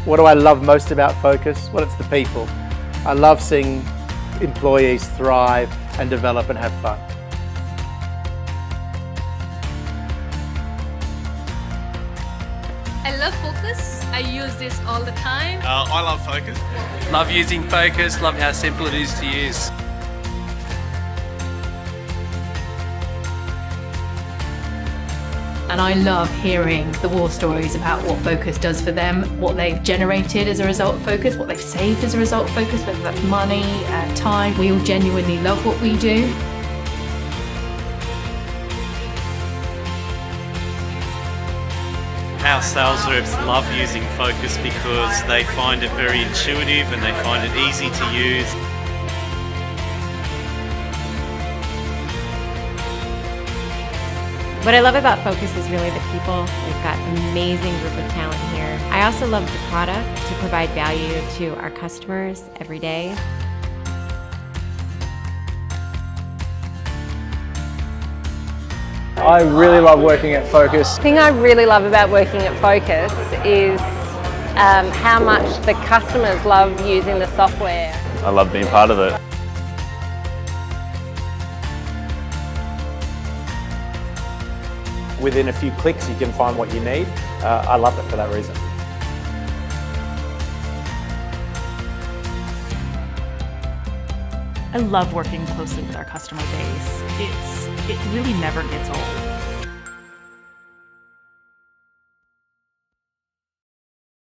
What do I love most about Phocas? Well, it's the people. I love seeing employees thrive and develop and have fun. I love Phocas. I use this all the time. I love Phocas. Love using Phocas, love how simple it is to use. And I love hearing the war stories about what Phocas does for them, what they've generated as a result of Phocas, what they've saved as a result of Phocas, whether that's money, time. We all genuinely love what we do. Our sales reps love using Phocas because they find it very intuitive and they find it easy to use. What I love about Phocas is really the people. We've got an amazing group of talent here. I also love the product to provide value to our customers every day. I really love working at Phocas. The thing I really love about working at Phocas is how much the customers love using the software. I love being part of it. Within a few clicks you can find what you need. I love it for that reason. I love working closely with our customer base. It really never gets old.